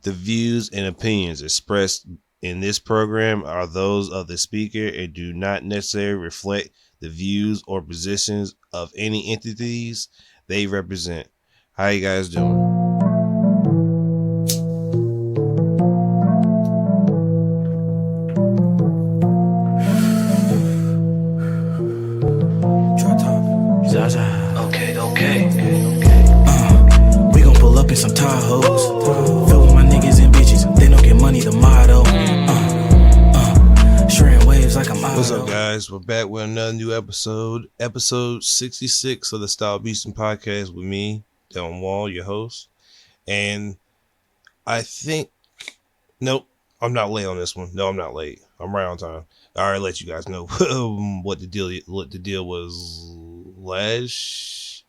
The views and opinions expressed in this program are those of the speaker and do not necessarily reflect the views or positions of any entities they represent. How you guys doing? DropTop. Zaza. Okay. We gon' pull up in some Tahoes. Fill with my niggas and bitches. They don't get money, the motto. Shredding waves like I'm out. What's up, guys? We're back with another new episode 66 of the StyleBeasting podcast with me, Dylan Wall, your host. And I think, nope, I'm not late on this one. No, I'm not late. I'm right on time. I already let you guys know what the deal was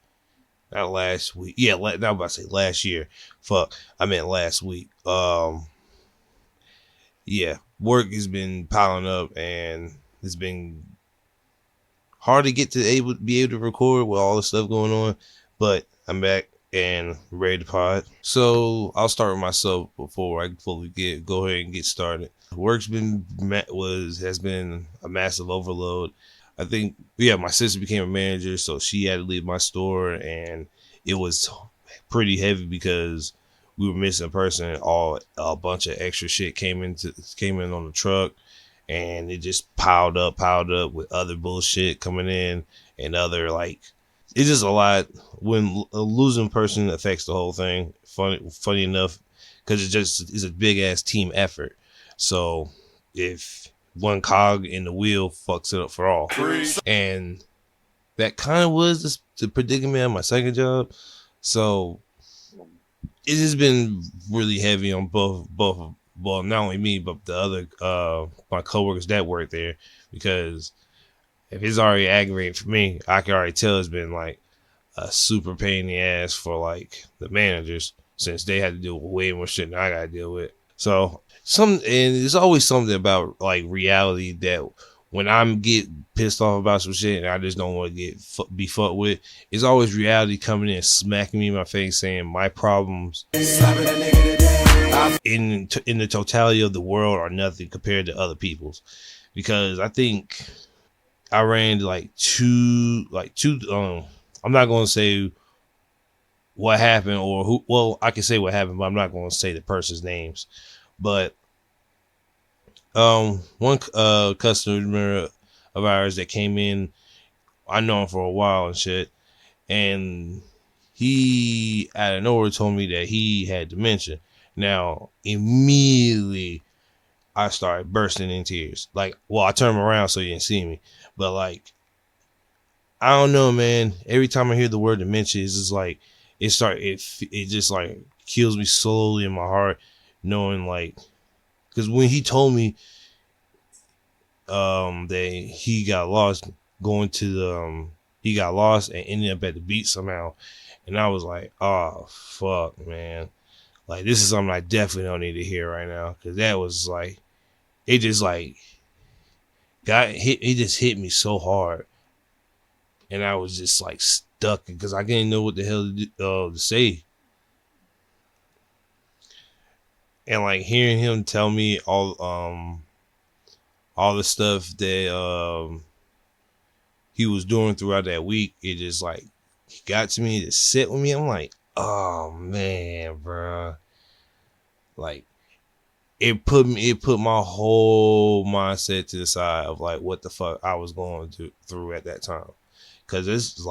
not last week. Yeah, now I'm about to say last year. Fuck, I meant last week. Yeah, work has been piling up and it's been hard to be able to record with all the stuff going on, but I'm back and ready to pod. So I'll start with myself before I fully go ahead and get started. Work's has been a massive overload. I think, my sister became a manager, so she had to leave my store, and it was pretty heavy because we were missing a person. A bunch of extra shit came in on the truck, and it just piled up with other bullshit coming in and other it's just a lot. When a losing person affects the whole thing. Funny enough, because it's a big ass team effort. So if one cog in the wheel fucks it up for all. And that kind of was the predicament of my second job. So it's just been really heavy on both, well, not only me, but the other, my coworkers that work there, because if it's already aggravating for me, I can already tell it's been like a super pain in the ass for like the managers, since they had to deal with way more shit than I got to deal with. So and there's always something about like reality that when I'm get pissed off about some shit and I just don't want to be fucked with, it's always reality coming in, smacking me in my face, saying my problems in the totality of the world are nothing compared to other people's. Because I think I ran two. I'm not going to say what happened or who. Well, I can say what happened, but I'm not going to say the person's names. But one customer of ours that came in, I know him for a while and shit, and he out of nowhere told me that he had dementia. Now immediately I started bursting in tears. I turned around so you didn't see me, but I don't know, man. Every time I hear the word dementia, it's just it just kills me slowly in my heart, knowing because when he told me that he got lost he got lost and ended up at the beach somehow, and I was like, oh fuck, man, this is something I definitely don't need to hear right now, because that was it just it just hit me so hard, and I was just stuck because I didn't know what the hell to say. And hearing him tell me all the stuff that he was doing throughout that week, it just he got to me to sit with me. I'm like, oh man, bro. It put my whole mindset to the side of what the fuck I was going through at that time. Cause it's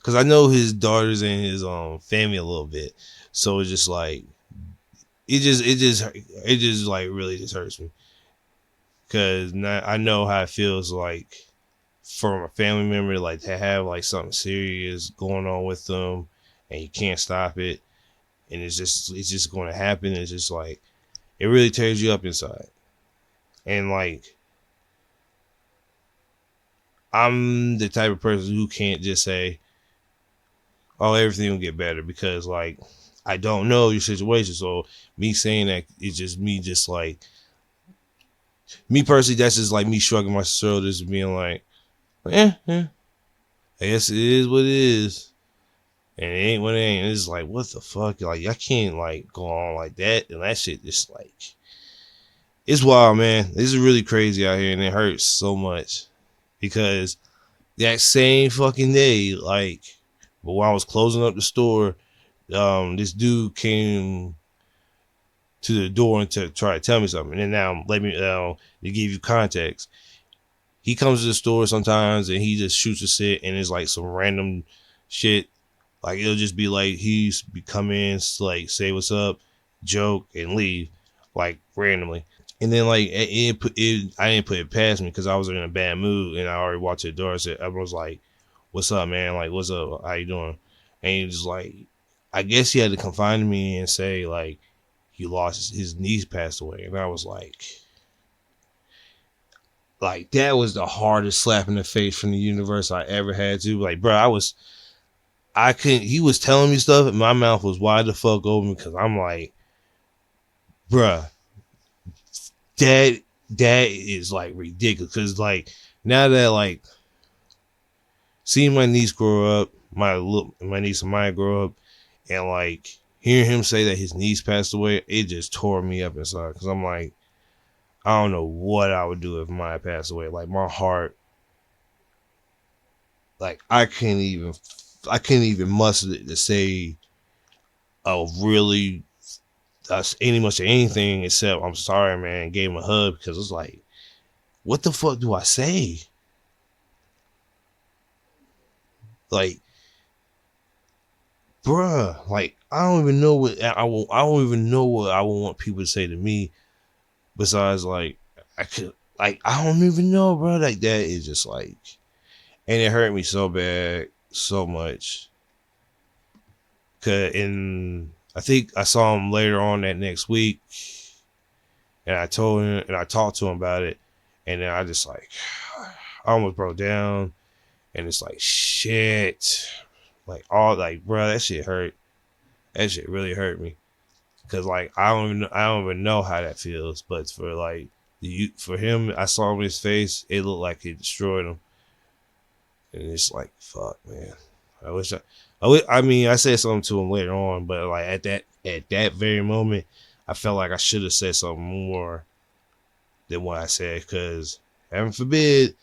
cause I know his daughters and his family a little bit. So it's just it just really just hurts me. Cause I know how it feels for a family member to have something serious going on with them and you can't stop it. And it's just going to happen. It's just it really tears you up inside. And I'm the type of person who can't just say, oh, everything will get better, because I don't know your situation. So me saying that is just me me personally, that's just me shrugging my shoulders and being I guess it is what it is. And it ain't what it ain't. It's like, what the fuck? Like, I can't like go on like that. And that shit just like, it's wild, man. This is really crazy out here, and it hurts so much because that same fucking day, like, but while I was closing up the store, this dude came to the door and to try to tell me something. And then now let me to give you context. He comes to the store sometimes and he just shoots a shit, and it's like some random shit. Like, it'll just be like he's come in, like, say what's up, joke, and leave, like, randomly. And then like I didn't put it past me because I was in a bad mood and I already walked to the door. So I was like, "What's up, man? Like, what's up? How you doing?" And he was like, I guess he had to confide in me and say like he lost his niece passed away, and I was like that was the hardest slap in the face from the universe I ever had to. Like, bro, I couldn't. He was telling me stuff, and my mouth was wide the fuck open because I'm like, bruh, that is like ridiculous. Because like now that like seeing my niece grow up, my niece and Maya grow up, and like hearing him say that his niece passed away, it just tore me up inside. Because I'm like, I don't know what I would do if Maya passed away. Like, my heart, like I can't even muster it to say really any much of anything except I'm sorry, man. Gave him a hug because it's like, what the fuck do I say? Like, bruh, like I don't even know what I don't even know what I would want people to say to me besides like I don't even know, bro. Like, that is just like, and it hurt me so bad, so much. And I think I saw him later on that next week, and I told him and I talked to him about it, and then I just like I almost broke down, and it's like shit, like all like, bro, that shit hurt. That shit really hurt me, cause like I don't even know how that feels, but for him, I saw him in his face, it looked like it destroyed him, and it's like, fuck, man. I mean, I said something to him later on, but like at that very moment, I felt like I should have said something more than what I said, because heaven forbid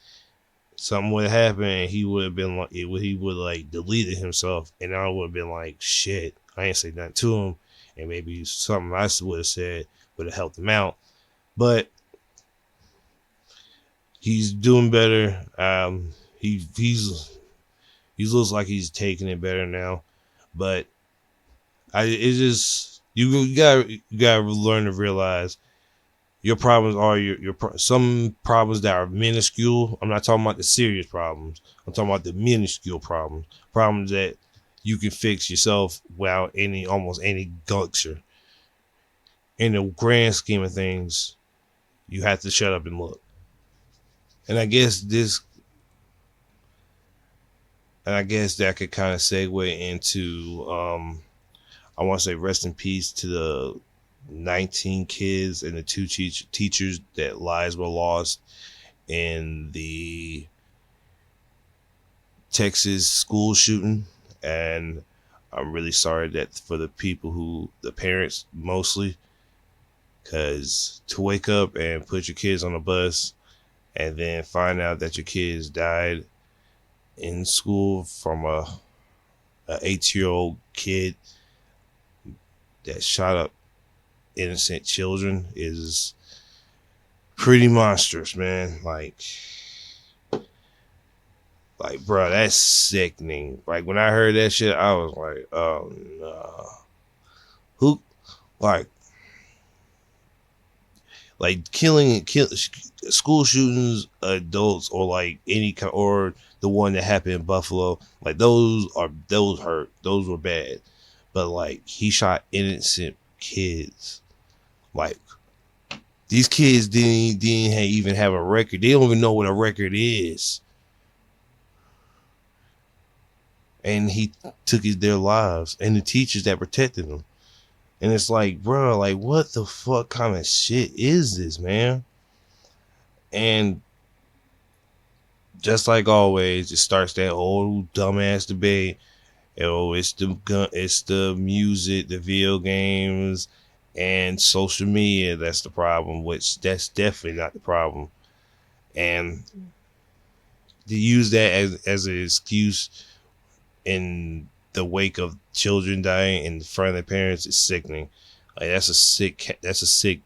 something would have happened and he would have been like, he would like deleted himself, and I would have been like, shit, I ain't say nothing to him, and maybe something I would have said would have helped him out, but he's doing better. He looks like he's taking it better now, but it's just you gotta learn to realize your problems are some problems that are minuscule. I'm not talking about the serious problems. I'm talking about the minuscule problems that you can fix yourself without almost any guncture. In the grand scheme of things, you have to shut up and look. And I guess that could kind of segue into I want to say rest in peace to the 19 kids and the 2 teachers that lives were lost in the Texas school shooting. And I'm really sorry that for the parents mostly, because to wake up and put your kids on a bus and then find out that your kids died in school from a 8-year-old kid that shot up innocent children is pretty monstrous, man. Like, bro, that's sickening. Like, when I heard that shit, I was like, oh no. Who, like killing school shootings, adults, or like any kind, or the one that happened in Buffalo, like those hurt, those were bad, but like he shot innocent kids. Like, these kids didn't even have a record. They don't even know what a record is, and he took their lives and the teachers that protected them. And it's like, bro, like, what the fuck kind of shit is this, man? And just like always, it starts that old dumbass debate. Oh, it's the gun, it's the music, the video games, and social media. That's the problem. Which that's definitely not the problem. And to use that as an excuse in the wake of children dying in front of their parents is sickening. Like that's a sick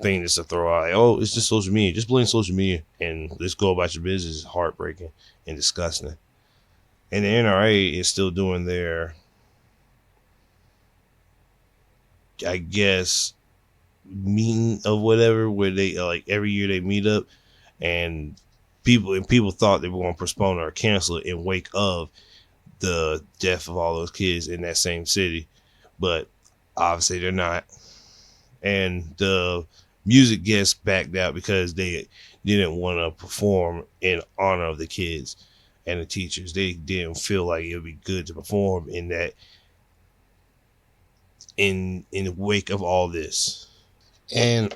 thing just to throw out. Like, oh, it's just social media. Just blame social media and let's go about your business. Is heartbreaking and disgusting. And the NRA is still doing their, I guess, meeting of whatever, where they like every year they meet up, and people thought they were going to postpone or cancel it in wake of the death of all those kids in that same city, but obviously they're not. And the music guests backed out because they didn't want to perform in honor of the kids and the teachers. They didn't feel like it would be good to perform in that in the wake of all this. And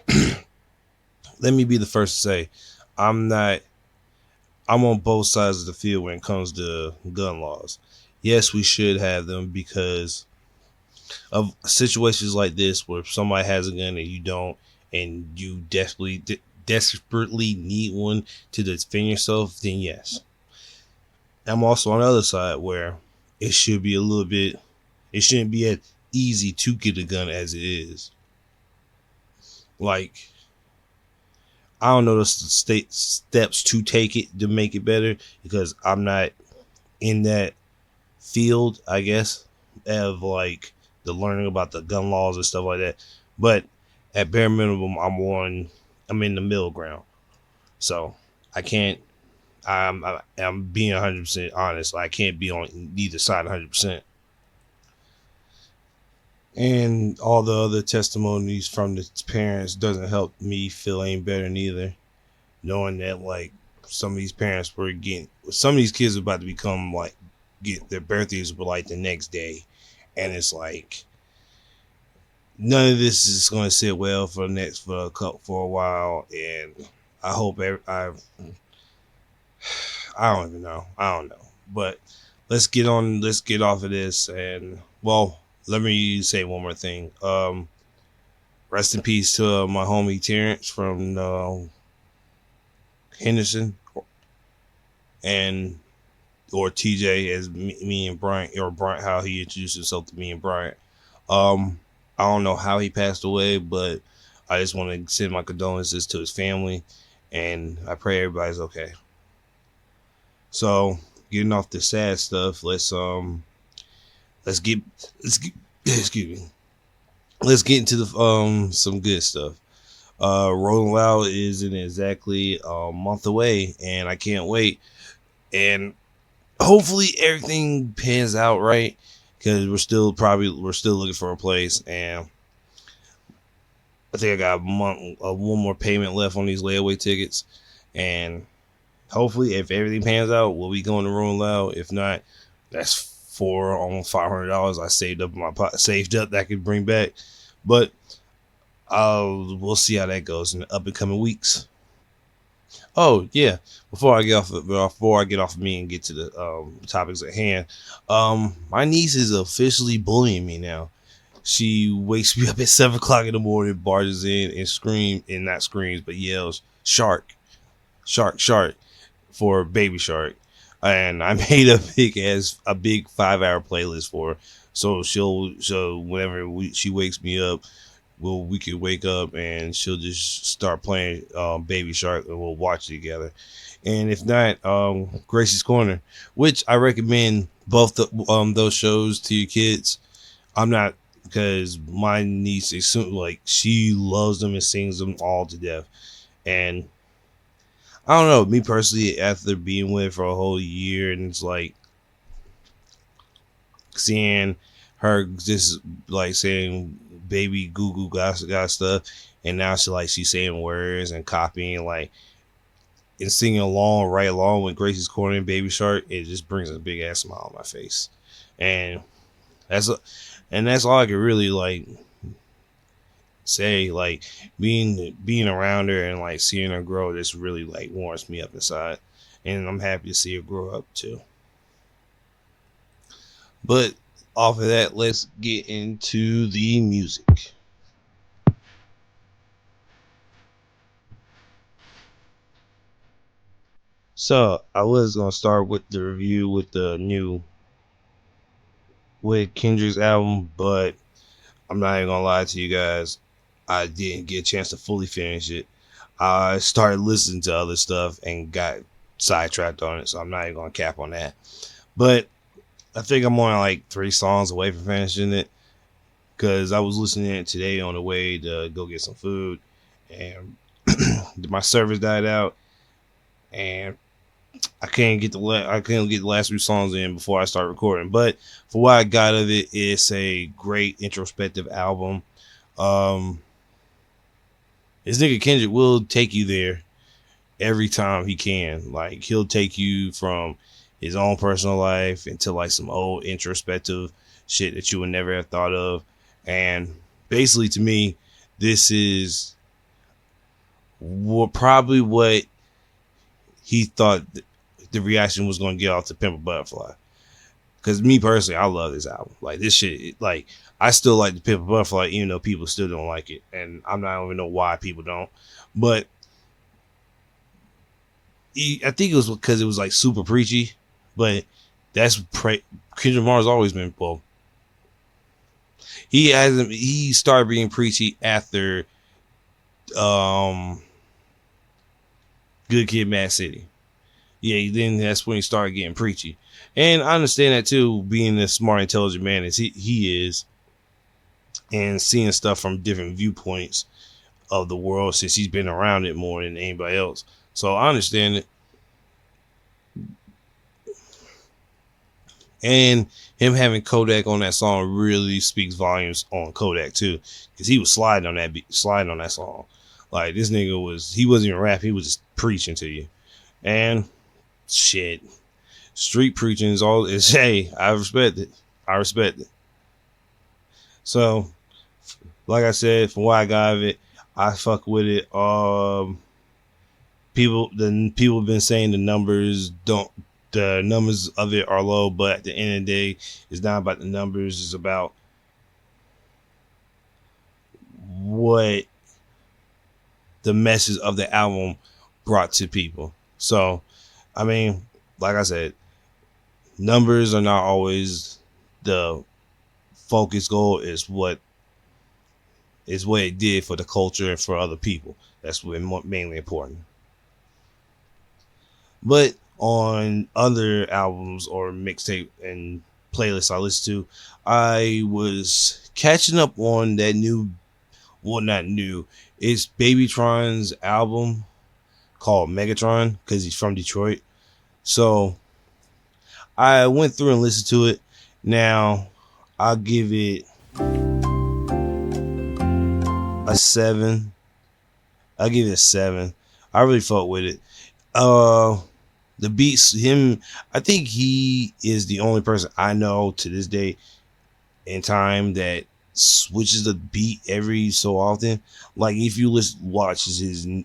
let me be the first to say, I'm on both sides of the field when it comes to gun laws. Yes, we should have them because of situations like this where somebody has a gun and you don't, and you desperately need one to defend yourself, then yes. I'm also on the other side where it should be it shouldn't be as easy to get a gun as it is. Like, I don't know the state steps to take it to make it better because I'm not in that field, I guess, of like the learning about the gun laws and stuff like that. But at bare minimum, I'm in the middle ground. So I can't, I'm being 100% honest. I can't be on either side 100%. And all the other testimonies from the parents doesn't help me feel any better neither. Knowing that like some of these kids are about to become like get their birthdays were like the next day, and it's like none of this is going to sit well for a while. And I hope I don't even know. I don't know. But let's get off of this. And well, let me say one more thing. Rest in peace to my homie Terrence from Henderson, and or TJ as me and Bryant, or Bryant, how he introduced himself to me and Bryant. I don't know how he passed away, but I just want to send my condolences to his family, and I pray everybody's okay. So, getting off the sad stuff, let's get excuse me. Let's get into the some good stuff. Rolling Loud is in exactly a month away, and I can't wait. And hopefully everything pans out right, because we're still looking for a place, and I think I got one more payment left on these layaway tickets, and hopefully if everything pans out, we'll be going to Rolling Loud. If not, that's almost $500 I saved up that I could bring back, but we'll see how that goes in the up and coming weeks. Oh yeah, before I get off of me and get to the topics at hand, my niece is officially bullying me now. She wakes me up at 7 o'clock in the morning, barges in and not screams, but yells "Shark, shark, shark" for Baby Shark, and I made a big 5-hour playlist for her. So whenever she wakes me up, we could wake up and she'll just start playing Baby Shark, and we'll watch it together. And if not, Gracie's Corner, which I recommend both those shows to your kids. I'm not, because my niece is like she loves them and sings them all to death. And I don't know, me personally, after being with her for a whole year, and it's like seeing her just like saying baby goo goo got stuff, and now she's saying words and copying and singing right along with Gracie's Corner and Baby Shark. It just brings a big ass smile on my face, and that's all I could really say. Like being around her and seeing her grow just really warms me up inside, and I'm happy to see her grow up too. But off of that, let's get into the music. So I was gonna start with the review with Kendrick's album, but I'm not even gonna lie to you guys. I didn't get a chance to fully finish it. I started listening to other stuff and got sidetracked on it, so I'm not even gonna cap on that. But I think I'm only like 3 songs away from finishing it because I was listening to it today on the way to go get some food, and my service died out, and I couldn't get the last 3 songs in before I start recording. But for what I got of it, it's a great introspective album. Um, this nigga Kendrick will take you there every time he can. Like, he'll take you from his own personal life into like some old introspective shit that you would never have thought of. And basically, to me, this is probably what he thought the reaction was going to get off to Pimp a Butterfly. Because me personally, I love this album. Like, this shit, like, I still like the Pimp a Butterfly, even though people still don't like it. And I'm not even know why people don't. But I think it was because it was like super preachy. But that's Kendrick Lamar's always been, well, he started being preachy after Good Kid, Mad City. Yeah, then that's when he started getting preachy. And I understand that too, being the smart, intelligent man as he is, and seeing stuff from different viewpoints of the world since he's been around it more than anybody else. So I understand it. And him having Kodak on that song really speaks volumes on Kodak too, because he was sliding on that song. Like, this nigga he wasn't even rap, he was just preaching to you. And shit, street preaching is hey, I respect it. So, like I said, from what I got of it, I fuck with it. People have been saying the numbers of it are low, but at the end of the day, it's not about the numbers. It's about what the message of the album brought to people. So, I mean, like I said, numbers are not always the focus goal. Is what it did for the culture and for other people. That's what mainly important. But on other albums or mixtape and playlists I listen to, I was catching up on that not new. It's Babytron's album called Megatron, because he's from Detroit. So I went through and listened to it. Now I'll give it a 7. I'll give it a 7. I really fuck with it. The beats, I think he is the only person I know to this day in time that switches the beat every so often. Like, if you watch his new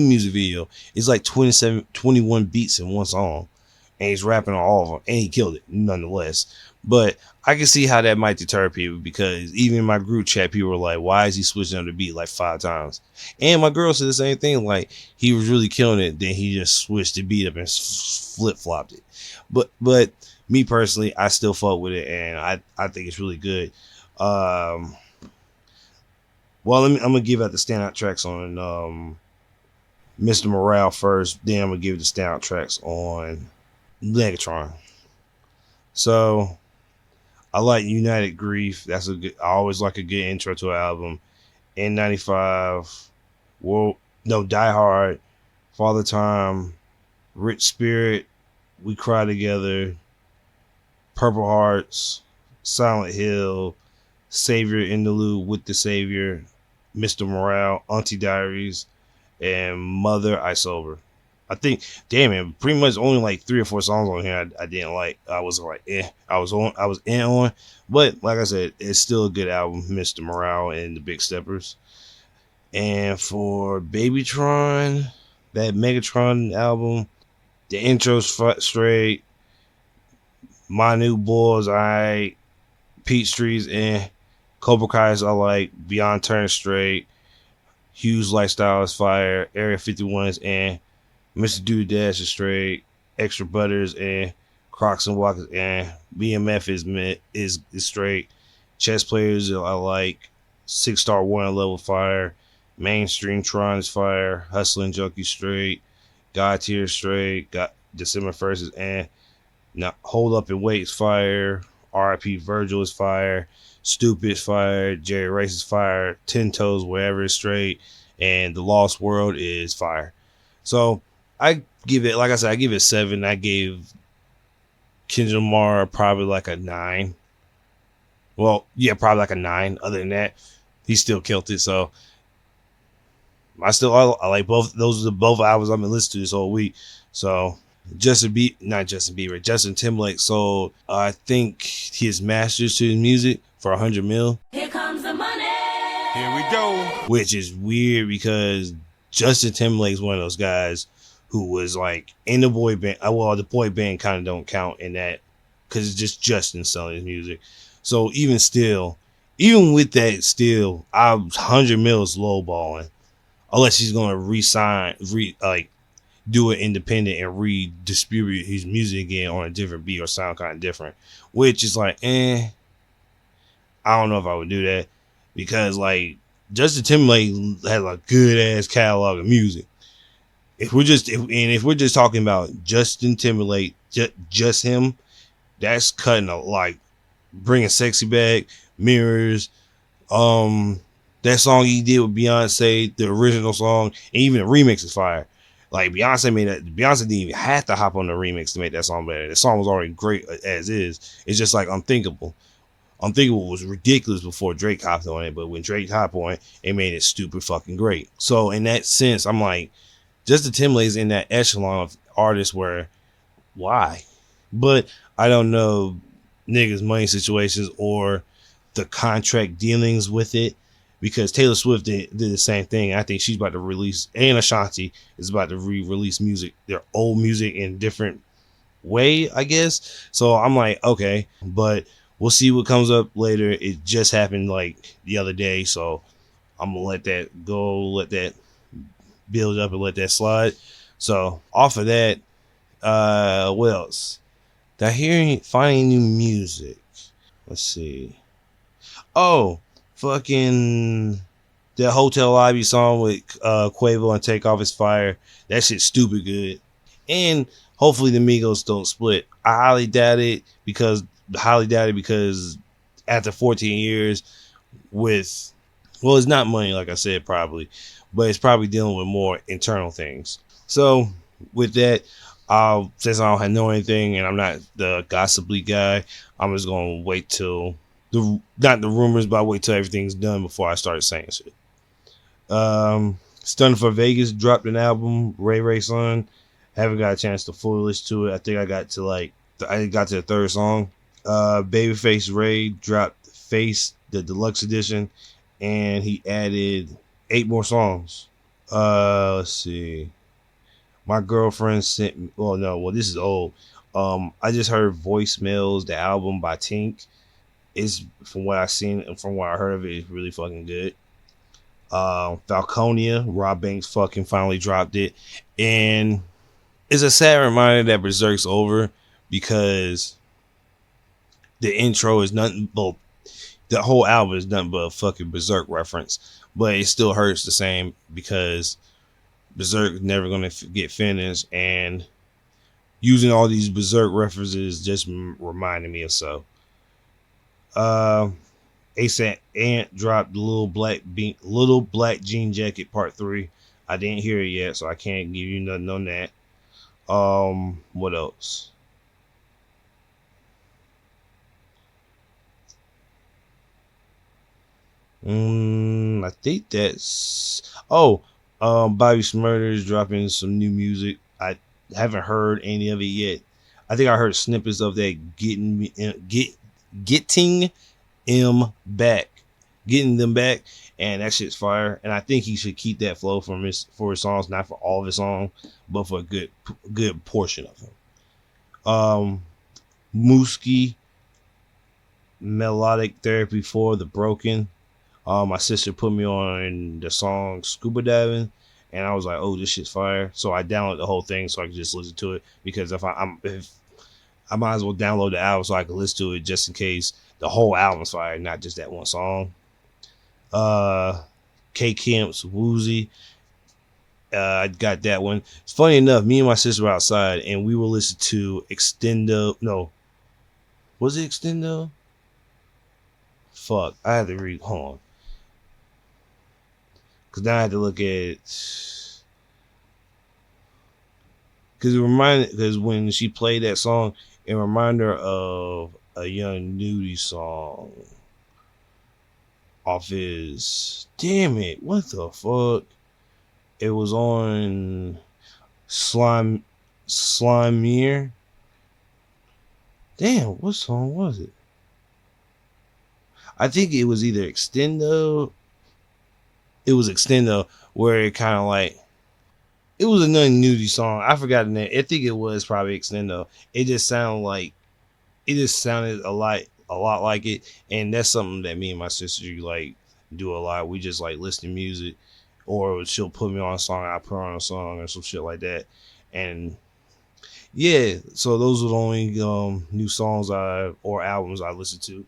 music video, it's like 21 beats in one song, and he's rapping on all of them, and he killed it nonetheless. But I can see how that might deter people, because even in my group chat, people were like, why is he switching on the beat like 5 times? And my girl said the same thing, like, he was really killing it, then he just switched the beat up and flip-flopped it. But me personally, I still fuck with it, and I think it's really good. Well, I'm gonna give out the standout tracks on Mr. Morale first, then I'm gonna give the standout tracks on Megatron. So I like United Grief. I always like a good intro to an album. N95, Die Hard, Father Time, Rich Spirit, We Cry Together, Purple Hearts, Silent Hill, Savior Interlude with the Savior, Mr. Morale, Auntie Diaries, and Mother I Sober. I think, damn it, pretty much only like 3 or 4 songs on here I didn't like. I was like, I was in on, but like I said, it's still a good album, Mr. Morale and the Big Steppers. And for Babytron, that Megatron album, the intro's straight, My New Boys, alright. Peachtree's and Cobra Kai's I like. Beyond Turn Straight. Hughes Lifestyle is fire. Area 51 is and Mr. Dude Dash is straight. Extra Butters and Crocs and Walkers and BMF is straight. Chess Players I like. 6-star One Level fire. Mainstream Tron is fire. Hustling Junkie straight. God Tier straight. Got December 1st is and now Hold Up and Wait is fire. RIP Virgil is fire. Stupid is fire. Jerry Rice is fire. 10 Toes Wherever is straight. And The Lost World is fire. So I give it, like I said, I give it 7. I gave Kendrick Lamar probably like a 9. Well, yeah, probably like a 9. Other than that, he still killed it. So I like both. Those are the both albums I've been listening to this whole week. So Justin Timberlake sold I think his masters to his music for 100 mil. Here comes the money. Here we go. Which is weird because Justin Timberlake's one of those guys who was like in the boy band. Well, the boy band kind of don't count in that because it's just Justin selling his music. So even with that, still, 100 mil is lowballing. Unless he's gonna do it independent and redistribute his music again on a different beat or sound kind of different. Which is like, I don't know if I would do that because like Justin Timberlake has a good ass catalog of music. If we're just talking about Justin Timberlake, just him, that's cutting like Bringing Sexy Back, Mirrors, that song he did with Beyonce, the original song, and even the remix is fire. Like Beyonce didn't even have to hop on the remix to make that song better. The song was already great as is. It's just like Unthinkable. Unthinkable was ridiculous before Drake hopped on it, but when Drake hopped on it, it made it stupid fucking great. So in that sense, I'm like, Justin Timberlake's in that echelon of artists where, why? But I don't know niggas' money situations or the contract dealings with it, because Taylor Swift did the same thing. I think she's about to release, and Ashanti is about to re-release music, their old music in a different way, I guess. So I'm like, okay, but we'll see what comes up later. It just happened like the other day, so I'm gonna let that go, let that build up and let that slide. So off of that, what else? Did I hear finding new music? Let's see. Oh, fucking that Hotel Lobby song with Quavo and Takeoff is fire. That shit's stupid good. And hopefully the Migos don't split. I highly doubt it because after 14 years with, well, it's not money, like I said, probably, but it's probably dealing with more internal things. So with that, since I don't know anything and I'm not the gossipy guy, I'm just gonna wait till not the rumors, but I wait till everything's done before I start saying shit. Stunning for Vegas dropped an album, Ray Son. Haven't got a chance to fully listen to it. I think I got to the third song. Babyface Ray dropped Face, the deluxe edition, and he added 8 more songs. Let's see. My girlfriend sent me, this is old. I just heard Voicemails, the album by Tink. It's, from what I've seen and from what I heard of it, it's really fucking good. Falconia, Rob Banks fucking finally dropped it. And it's a sad reminder that Berserk's over because the intro is nothing but, the whole album is nothing but a fucking Berserk reference. But it still hurts the same because Berserk is never going to get finished. And using all these Berserk references just reminded me of so. ASAP Ant dropped Little Black Jean Jacket Part 3. I didn't hear it yet, so I can't give you nothing on that. What else? I think that's Bobby Smurder is dropping some new music. I haven't heard any of it yet. I think I heard snippets of that getting them back, and that shit's fire. And I think he should keep that flow for his songs, not for all of his songs, but for a good portion of them. Mooski, Melodic Therapy for the Broken. My sister put me on the song Scuba Diving, and I was like, "Oh, this shit's fire!" So I downloaded the whole thing so I could just listen to it. Because if I might as well download the album so I can listen to it just in case the whole album's fire, not just that one song. K Camp's Woozy. I got that one. It's funny enough, me and my sister were outside and we were listening to Extendo. No, was it Extendo? Fuck, I had to read. Hold on, because now I had to look at. Because when she played that song, it reminded her of a Young Nudie song off his. Damn it! What the fuck? It was on Slimier. Damn, what song was it? I think it was either Extendo. It was Extendo, where it kind of like it was another nudie song. I forgot the name. I think it was probably Extendo. It just sounded a lot like it, and that's something that me and my sister like do a lot. We just like listen to music, or she'll put me on a song, I put her on a song, or some shit like that. And yeah, so those are the only new songs or albums I listened to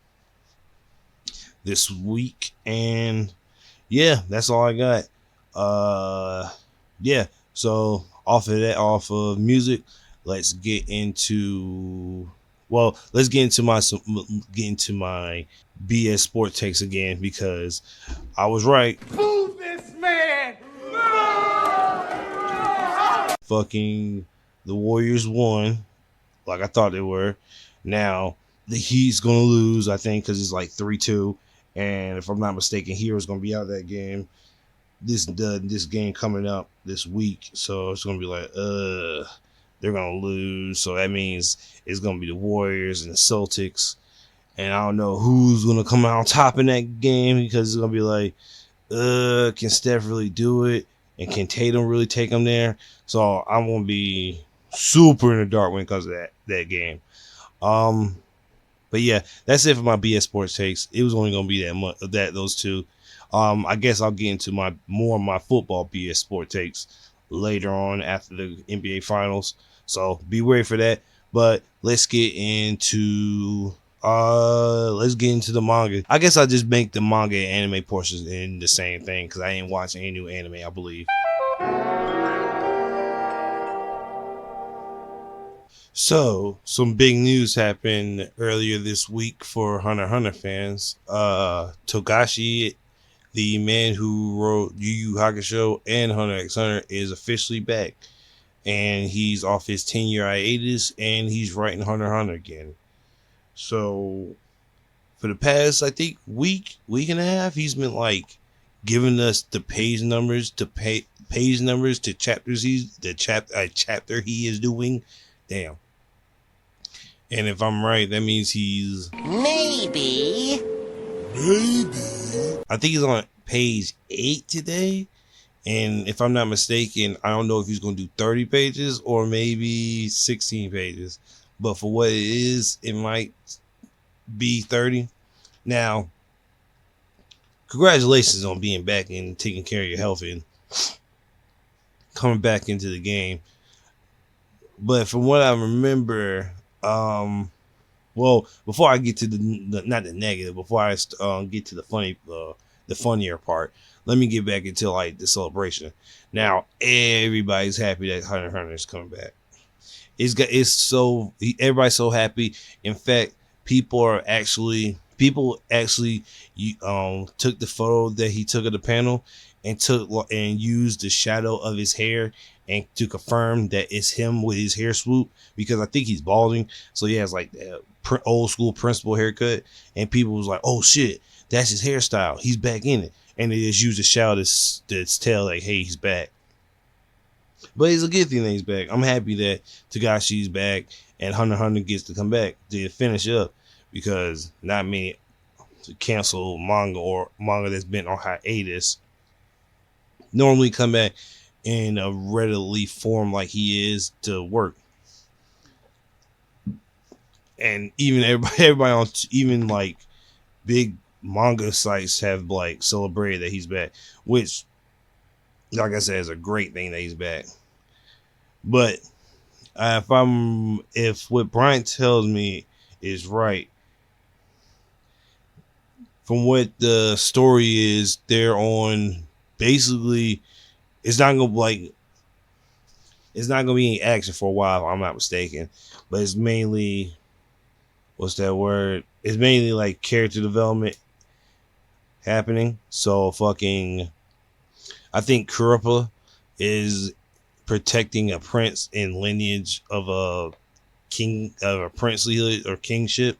this week, and yeah, that's all I got. Yeah, so off of music, let's get into my BS sport takes again, because I was right. Move this man! Fucking the Warriors won like I thought they were. Now the Heat's gonna lose, I think, because it's like 3-2, and if I'm not mistaken, Hero's gonna be out of that game. This game coming up this week, so it's gonna be like they're gonna lose, so that means it's gonna be the Warriors and the Celtics, and I don't know who's gonna come out on top in that game, because it's gonna be like can Steph really do it, and can Tatum really take them there? So I'm gonna be super in the dark when it comes to that game. But yeah, that's it for my BS sports takes. It was only gonna be those two. I guess I'll get into my football BS sport takes later on after the NBA finals. So be ready for that. But let's get into the manga. I guess I'll just make the manga and anime portions in the same thing, because I ain't watching any new anime, I believe. So, some big news happened earlier this week for Hunter x Hunter fans. Togashi, the man who wrote Yu Yu Hakusho and Hunter x Hunter, is officially back. And he's off his 10-year hiatus, and he's writing Hunter x Hunter again. So, for the past, I think, week and a half, he's been like giving us the page numbers to chapters chapter he is doing. Damn. And if I'm right, that means he's maybe I think he's on page 8 today. And if I'm not mistaken, I don't know if he's going to do 30 pages or maybe 16 pages. But for what it is, it might be 30. Now, congratulations on being back and taking care of your health and coming back into the game. But from what I remember, before I get to the not the negative, before I get to the funnier part, let me get back into like the celebration. Now everybody's happy that Hunter x Hunter is coming back. Everybody's so happy. In fact, people actually took the photo that he took of the panel and used the shadow of his hair and to confirm that it's him with his hair swoop, because I think he's balding, so he has like the old school principal haircut, and people was like, "Oh shit, that's his hairstyle. He's back in it," and they just used the shadow to tell like, "Hey, he's back." But it's a good thing that he's back. I'm happy that Togashi's back and Hunter x Hunter gets to come back to finish up, because not many to cancel manga that's been on hiatus normally come back in a readily form like he is to work. and even everybody on even like big manga sites have like celebrated that he's back, which, like I said, is a great thing that he's back. But if what Brian tells me is right, from what the story is, they're on basically it's not gonna be any action for a while, if I'm not mistaken. But it's mainly what's that word? It's mainly like character development happening. So I think Kurappa is protecting a prince in lineage of a princelyhood or kingship,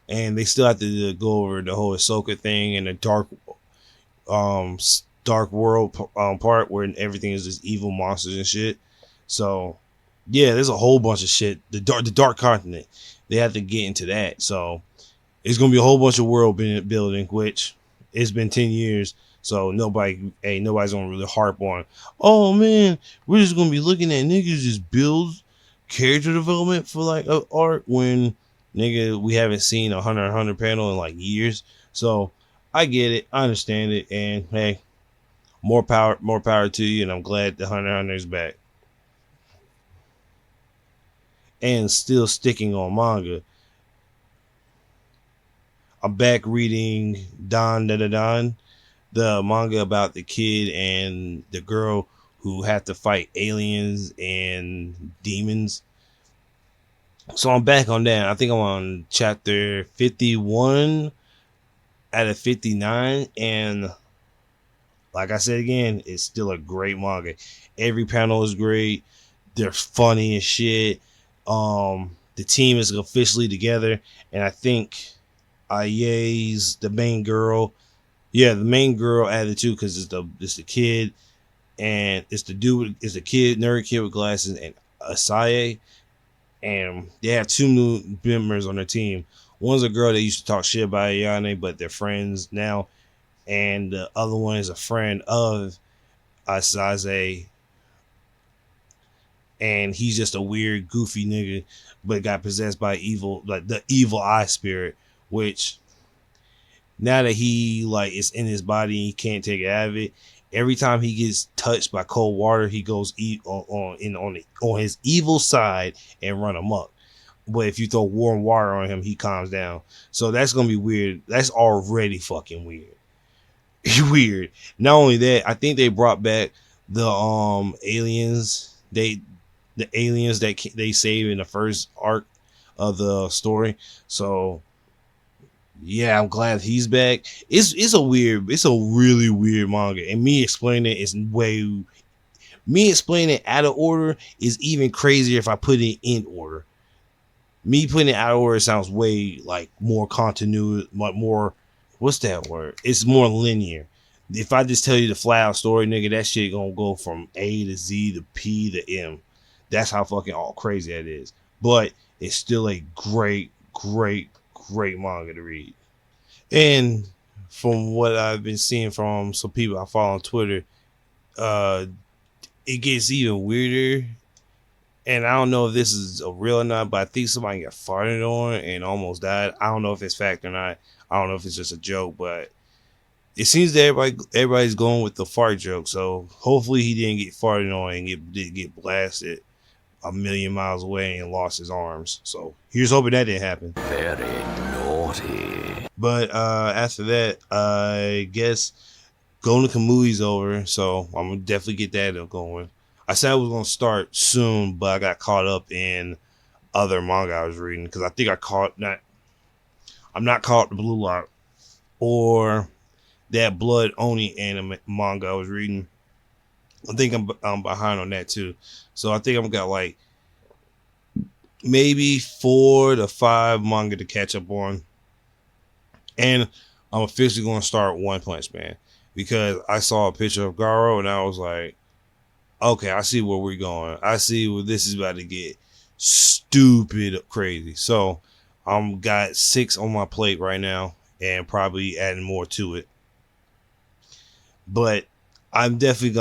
and they still have to go over the whole Ahsoka thing and the um dark world part where everything is just evil monsters and shit. So yeah, there's a whole bunch of shit. The dark continent, they have to get into that. So it's gonna be a whole bunch of world building, which it's been 10 years. So nobody's gonna really harp on, oh man, we're just gonna be looking at niggas just build character development for like art when nigga we haven't seen a Hunter panel in like years. So I get it, I understand it, and hey, more power to you, and I'm glad the Hunter is back. And still sticking on manga, I'm back reading Don Da Da Don, the manga about the kid and the girl who have to fight aliens and demons. So I'm back on that. I think I'm on chapter 51 out of 59, and like I said again, it's still a great manga. Every panel is great. They're funny as shit. The team is officially together, and I think Aye's the main girl. Yeah, the main girl added too, because it's the kid, and it's the nerd kid with glasses, and Asaye, and they have two new members on their team. One's a girl that used to talk shit about Ayane, but they're friends now, and the other one is a friend of Asaze, and he's just a weird, goofy nigga, but got possessed by evil, like the evil eye spirit, which now that he like is in his body, he can't take it out of it. Every time he gets touched by cold water, he goes on his evil side and run amok. But if you throw warm water on him, he calms down. So that's gonna be weird. That's already fucking weird. Weird. Not only that, I think they brought back the aliens. The aliens that they saved in the first arc of the story. So yeah, I'm glad he's back. It's a really weird manga, and me explaining it out of order is even crazier if I put it in order. Me putting it out of order sounds way like more continuity, like more, what's that word? It's more linear. If I just tell you the flat out story, nigga, that shit gonna go from A to Z to P to M. That's how fucking all crazy that is. But it's still a great manga to read. And from what I've been seeing from some people I follow on Twitter, it gets even weirder. And I don't know if this is a real or not, but I think somebody got farted on and almost died. I don't know if it's fact or not. I don't know if it's just a joke, but it seems that everybody's going with the fart joke. So hopefully he didn't get farted on and get blasted a million miles away and lost his arms. So here's hoping that didn't happen. Very naughty. But after that, I guess Going to Kamuy's over, so I'm gonna definitely get that going. I said I was gonna start soon, but I got caught up in other manga I was reading because I think I'm not caught the Blue Lock or that Blood Oni anime manga I was reading. I think I'm behind on that too. So I think I've got like maybe 4 to 5 manga to catch up on. And I'm officially going to start One Punch Man because I saw a picture of Garo and I was like, okay, I see where we're going. I see where this is about to get stupid crazy. So I'm got 6 on my plate right now and probably adding more to it. But I'm definitely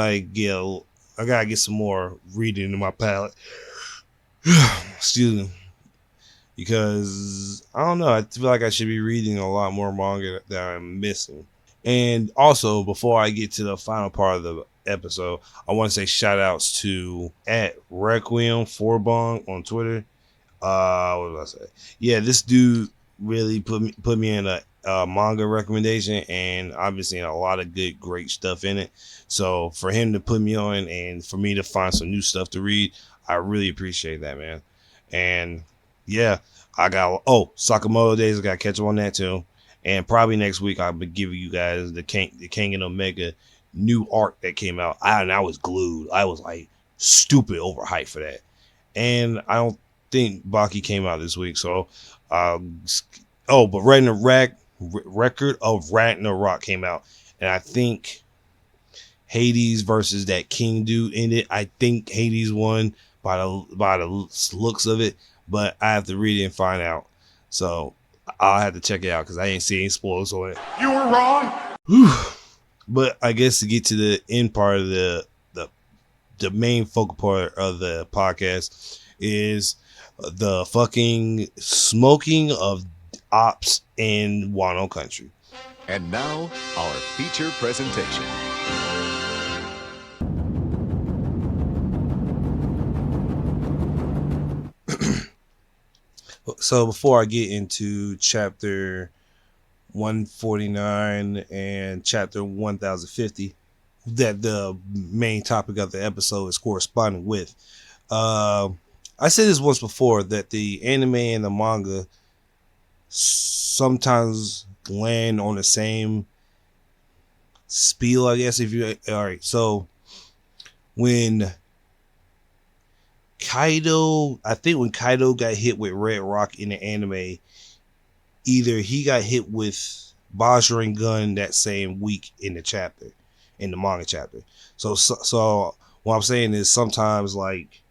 I gotta get some more reading in my palate. Excuse me. because I don't know. I feel like I should be reading a lot more manga that I'm missing. And also, before I get to the final part of the episode, I want to say shout outs to at Requiem Forbong on Twitter. What did I say? Yeah, this dude really put me in a manga recommendation, and obviously a lot of great stuff in it. So for him to put me on and for me to find some new stuff to read, I really appreciate that, man. And yeah, I got Sakamoto Days. I got to catch up on that too. And probably next week I'll be giving you guys the King and Omega new arc that came out. I was glued. I was like stupid overhyped for that. And I don't think Baki came out this week. So, but Record of Ragnarok came out, and I think Hades versus that King dude in it. I think Hades won by the looks of it, but I have to read it and find out. So I'll have to check it out because I ain't seen any spoilers on it. You were wrong. But I guess to get to the end part of the main focal part of the podcast is the fucking smoking of ops in Wano country. And now, our feature presentation. So before I get into chapter 149 and chapter 1050, that the main topic of the episode is corresponding with, I said this once before that the anime and the manga sometimes land on the same spiel, I guess. All right, so when Kaido got hit with Red Rock in the anime, either he got hit with Bajring Gun that same week in the manga chapter. So what I'm saying is sometimes like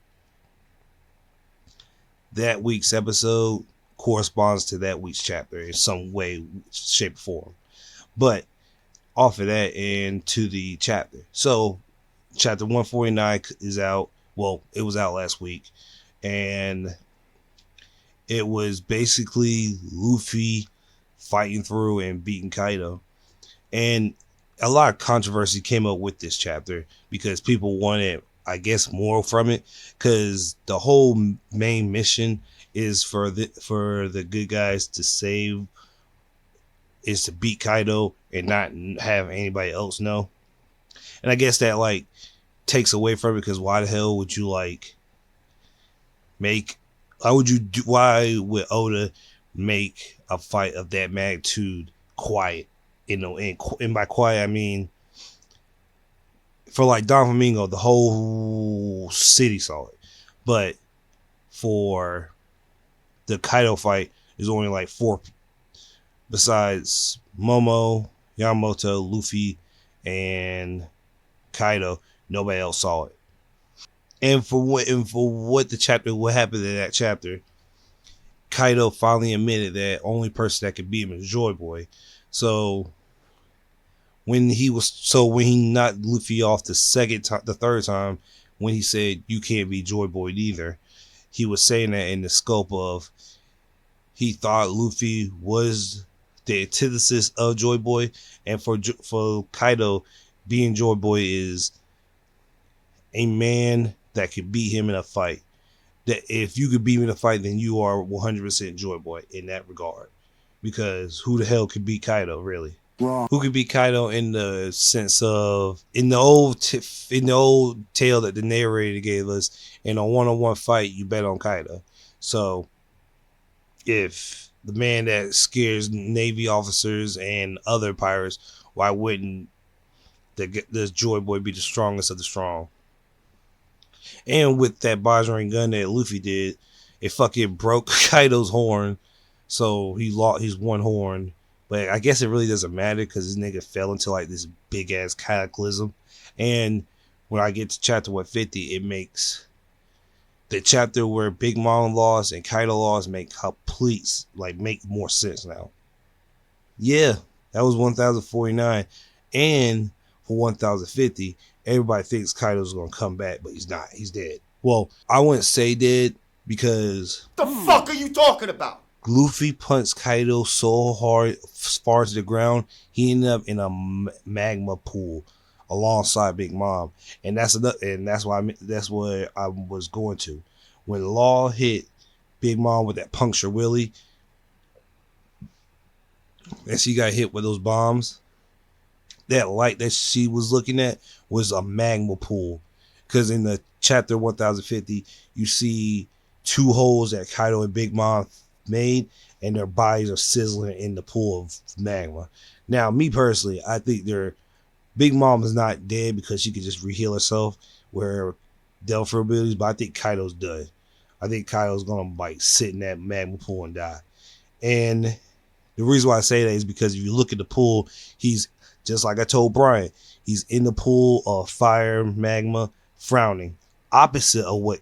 that week's episode corresponds to that week's chapter in some way, shape, or form. But off of that and to the chapter. So chapter 149 is out. Well, it was out last week, and it was basically Luffy fighting through and beating Kaido. And a lot of controversy came up with this chapter because people wanted, I guess, more from it, because the whole main mission is for the good guys to beat Kaido and not have anybody else know. And I guess that like takes away from it, because why the hell would you why would Oda make a fight of that magnitude quiet? And by quiet I mean for like Don Flamingo, the whole city saw it, but for the Kaido fight, there's only like 4 besides Momo, Yamamoto, Luffy, and Kaido. Nobody else saw it. And for what happened in that chapter, Kaido finally admitted that only person that could beat him is Joy Boy. So when he knocked Luffy off the third time, when he said you can't be Joy Boy either, he was saying that in the scope of he thought Luffy was the antithesis of Joy Boy, and for Kaido, being Joy Boy is a man that could beat him in a fight. That if you could beat me in a fight, then you are 100% Joy Boy in that regard. Because who the hell could beat Kaido, really? Wrong. Who could beat Kaido in the sense of in the old tale that the narrator gave us, in a one-on-one fight, you bet on Kaido. So if the man that scares Navy officers and other pirates, why wouldn't the Joy Boy be the strongest of the strong? And with that Bajring gun that Luffy did, it fucking broke Kaido's horn, so he lost his one horn. But I guess it really doesn't matter because this nigga fell into like this big ass cataclysm. And when I get to chapter 150, it makes the chapter where Big Mom lost and Kaido lost make more sense now. Yeah, that was 1049, and for 1050. Everybody thinks Kaido's going to come back, but he's not. He's dead. Well, I wouldn't say dead, because The fuck are you talking about? Luffy punched Kaido so hard, as far as the ground, he ended up in a magma pool alongside Big Mom, and that's where I was going to. When Law hit Big Mom with that puncture willy, and she got hit with those bombs, that light that she was looking at was a magma pool. Because in the chapter 1050, you see two holes that Kaido and Big Mom made, and their bodies are sizzling in the pool of magma. Now, me personally, I think Big Mom is not dead because she could just reheal herself with her Delphi abilities, but I think Kaido's done. I think Kaido's gonna like sit in that magma pool and die. And the reason why I say that is because if you look at the pool, he's just like I told Brian, he's in the pool of fire, magma, frowning, opposite of what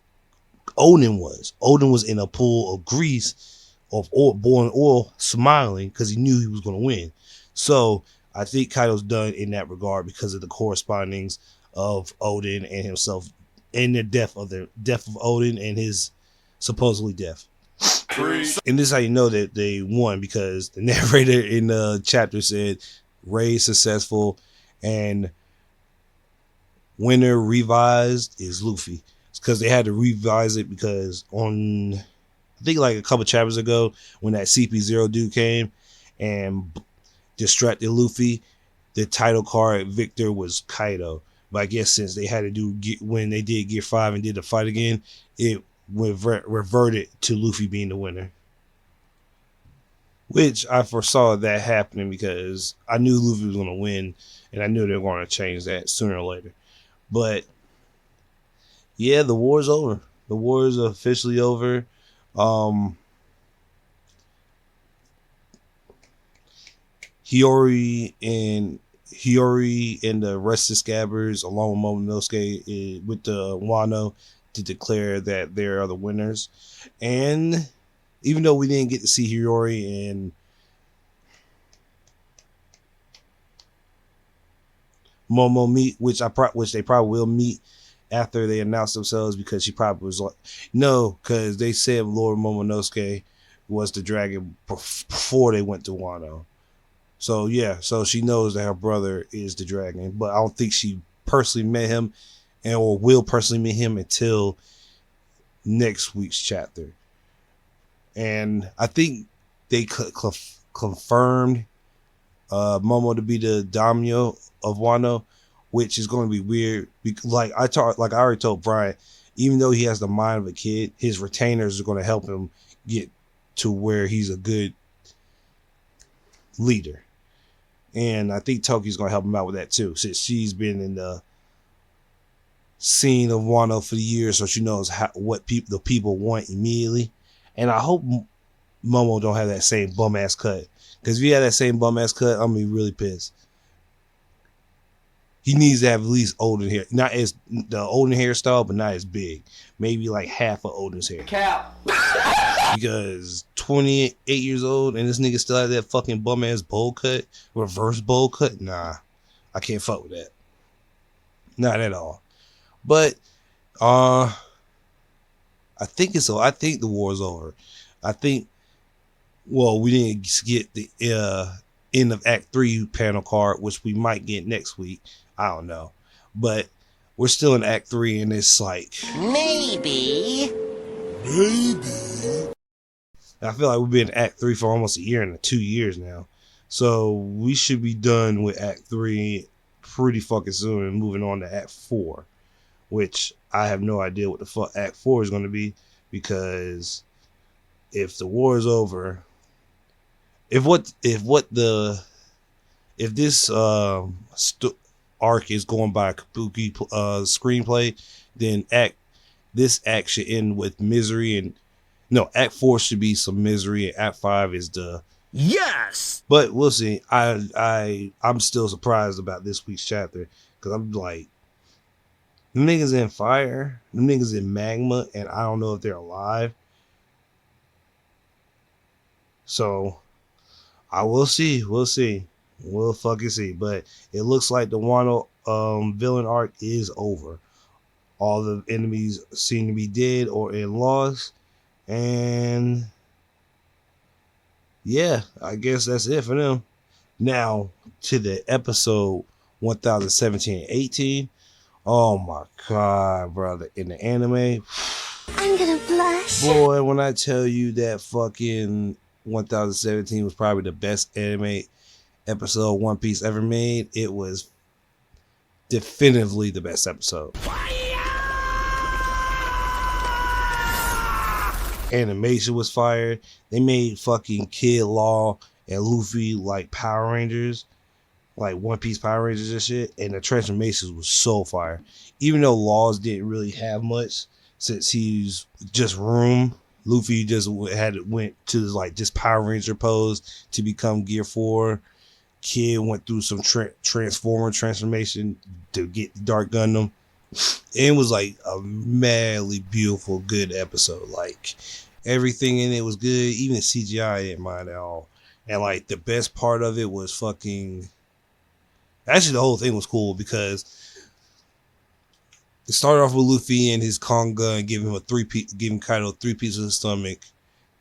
Odin was. Odin was in a pool of grease, of oil, boiling oil, smiling because he knew he was going to win. So I think Kaido's done in that regard because of the correspondings of Odin and himself, and the death of Odin and his supposedly death. And this is how you know that they won, because the narrator in the chapter said Ray successful and winner revised is Luffy. It's because they had to revise it because on, I think like a couple chapters ago, when that CP0 dude came and distracted Luffy, the title card victor was Kaido. But I guess since they had to do, when they did Gear 5 and did the fight again, it reverted to Luffy being the winner. Which I foresaw that happening because I knew Luffy was going to win, and I knew they were going to change that sooner or later. But yeah, the war's over. The war is officially over. Hiyori and the rest of the Scabbers, along with Momonosuke, with the Wano, to declare that they are the winners. And even though we didn't get to see Hiyori and Momo meet, which they probably will meet after they announce themselves, because she probably was like, no, because they said Lord Momonosuke was the dragon before they went to Wano. So yeah, so she knows that her brother is the dragon, but I don't think she personally met him or will personally meet him until next week's chapter. And I think they confirmed Momo to be the daimyo of Wano, which is going to be weird. Like I already told Brian, even though he has the mind of a kid, his retainers are going to help him get to where he's a good leader. And I think Toki's going to help him out with that too, since she's been in the scene of Wano for years, so she knows what the people want immediately. And I hope Momo don't have that same bum ass cut, because if he had that same bum ass cut, I'm gonna be really pissed. He needs to have at least Odin hair, not as the Odin hairstyle, but not as big. Maybe like half of Odin's hair. Cap. Because 28 years old and this nigga still has that fucking bum ass bowl cut, reverse bowl cut. Nah, I can't fuck with that. Not at all. But I think the war's over. I think, well, we didn't get the end of Act 3 panel card, which we might get next week. I don't know. But we're still in Act 3, and it's like, maybe. I feel like we've been in Act 3 for almost a year and 2 years now. So we should be done with Act 3 pretty fucking soon and moving on to Act 4, which I have no idea what the fuck Act 4 is going to be, because if the war is over, if this arc is going by a kabuki screenplay, then this act should end with misery, and no, Act 4 should be some misery, and Act 5 is the yes. But we'll see. I'm still surprised about this week's chapter, because I'm like, them niggas in fire, them niggas in magma, and I don't know if they're alive. So I will see. We'll fucking see. But it looks like the Wano villain arc is over. All the enemies seem to be dead or in loss. And yeah, I guess that's it for them. Now to the episode 1017-18. Oh my god, brother. In the anime, I'm gonna blush. boy, when I tell you that fucking 1017 was probably the best anime episode One Piece ever made, it was definitively the best episode. Animation was fire. They made fucking Kid Law and Luffy like Power Rangers, like One Piece Power Rangers and shit, and the transformations was so fire. Even though Laws didn't really have much since he's just room, Luffy just went to like just Power Ranger pose to become Gear 4. Kid went through some Transformer transformation to get Dark Gundam. It was like a madly beautiful, good episode. Like everything in it was good. Even the CGI I didn't mind at all. And like the best part of it was fucking. Actually, the whole thing was cool because it started off with Luffy and his conga and giving Kaido 3 pieces of the stomach.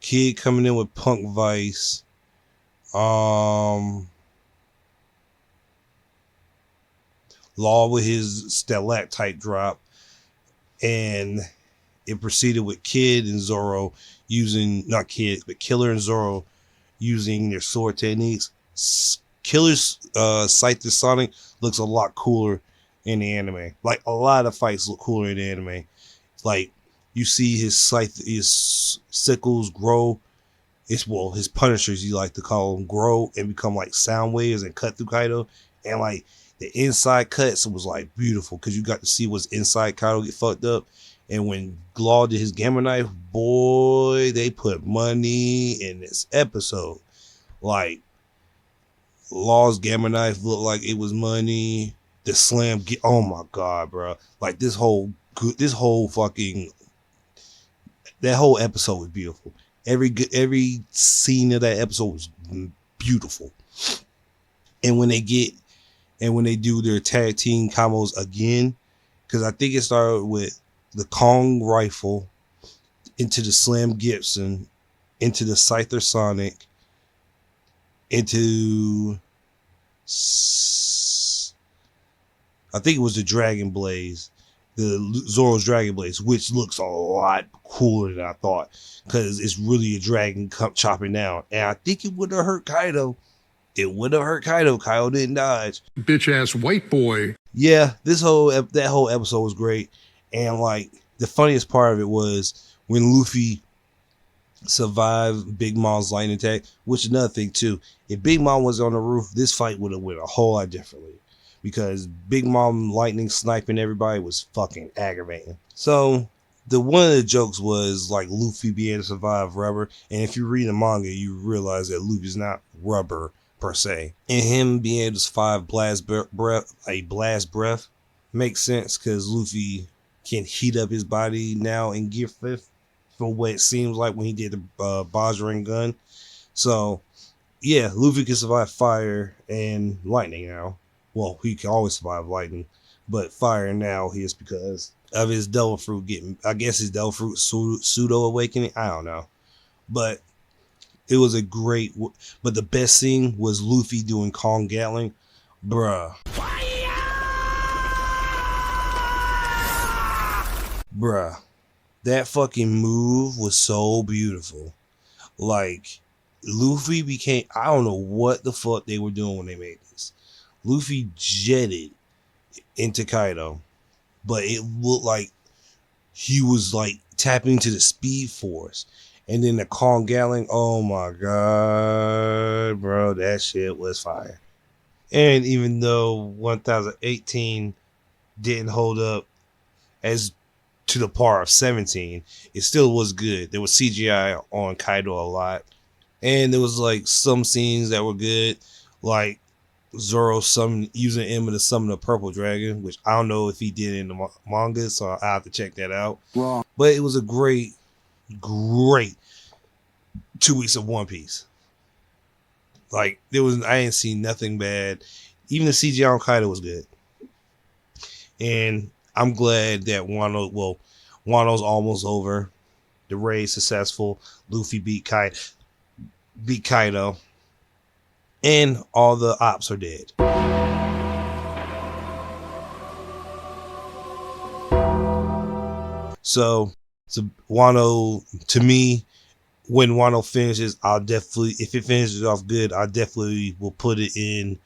Kid coming in with Punk Vice. Law with his stalactite drop, and it proceeded with Kid and Zoro using, not Kid, but Killer and Zoro using their sword techniques. Killer's Scythe Sonic looks a lot cooler in the anime. Like a lot of fights look cooler in the anime. Like you see his sickles grow. His punishers, you like to call them, grow and become like sound waves and cut through Kaido. And like the inside cuts was like beautiful because you got to see what's inside Kaido get fucked up. And when Law did his Gamma Knife, boy, they put money in this episode. Like Law's Gamma Knife looked like it was money. The slam, oh my god, bro! Like that whole episode was beautiful. Every scene of that episode was beautiful. And when they do their tag team combos again, because I think it started with the Kong rifle into the Slam Gibson, into the Scyther Sonic, into I think it was the Dragon Blaze, the Zoro's Dragon Blaze, which looks a lot cooler than I thought because it's really a dragon chopping down. And I think it would have hurt Kaido. Kaido didn't dodge. Bitch ass white boy. Yeah, that whole episode was great. And like the funniest part of it was when Luffy survived Big Mom's lightning attack, which is another thing too. If Big Mom was on the roof, this fight would have went a whole lot differently. Because Big Mom lightning sniping everybody was fucking aggravating. So one of the jokes was like Luffy being able to survive rubber. And if you read the manga, you realize that Luffy's not rubber per se. And him being able to survive blast breath makes sense because Luffy can heat up his body now in Gear 5th from what it seems like when he did the Bajra gun. So yeah, Luffy can survive fire and lightning now. Well, he can always survive lightning, but fire now is because of his devil fruit his devil fruit pseudo awakening. I don't know, but it was but the best scene was Luffy doing Kong Gatling, bruh. That fucking move was so beautiful. Like Luffy became, I don't know what the fuck they were doing when they made this. Luffy jetted into Kaido, but it looked like he was like tapping into the speed force. And then the Kong Gatling, oh my god, bro, that shit was fire. And even though 1018 didn't hold up as to the par of 17, it still was good. There was CGI on Kaido a lot. And there was like some scenes that were good, like Zoro using Emma to summon a purple dragon, which I don't know if he did in the manga, so I'll have to check that out. Wrong. But it was a great 2 weeks of One Piece. Like I didn't see nothing bad. Even the CGI on Kaido was good. And I'm glad that Wano's almost over. The raid successful. Luffy beat Kaido. And all the ops are dead. So Wano, to me, when Wano finishes, I'll definitely, if it finishes off good, I definitely will put it in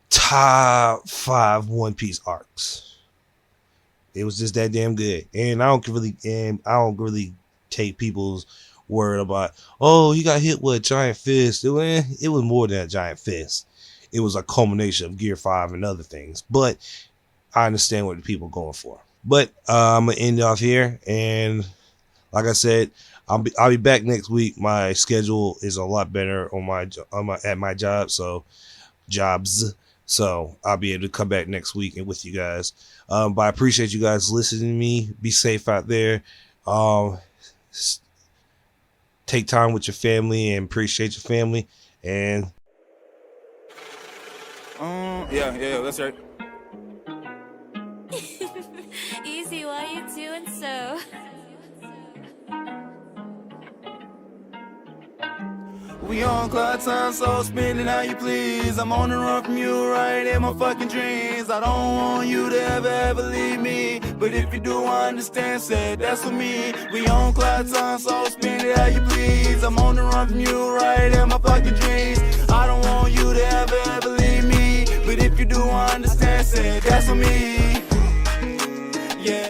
top 5 One Piece arcs. It was just that damn good, and I don't really take people's word about, oh, he got hit with a giant fist. It was more than a giant fist. It was a culmination of Gear 5 and other things. But I understand what the people are going for. But I'm gonna end off here, and like I said, I'll be back next week. My schedule is a lot better at my job, so I'll be able to come back next week and with you guys. But I appreciate you guys listening to me. Be safe out there. Take time with your family and appreciate your family. And yeah, that's right. Easy, why you doing so? We on clock time, so spend it how you please. I'm on the run from you right in my fucking dreams. I don't want you to ever leave me, but if you do, I understand, said that's for me. We on clock time, so spend it how you please. I'm on the run from you right in my fucking dreams. I don't want you to ever leave me, but if you do, I understand, said that's for me.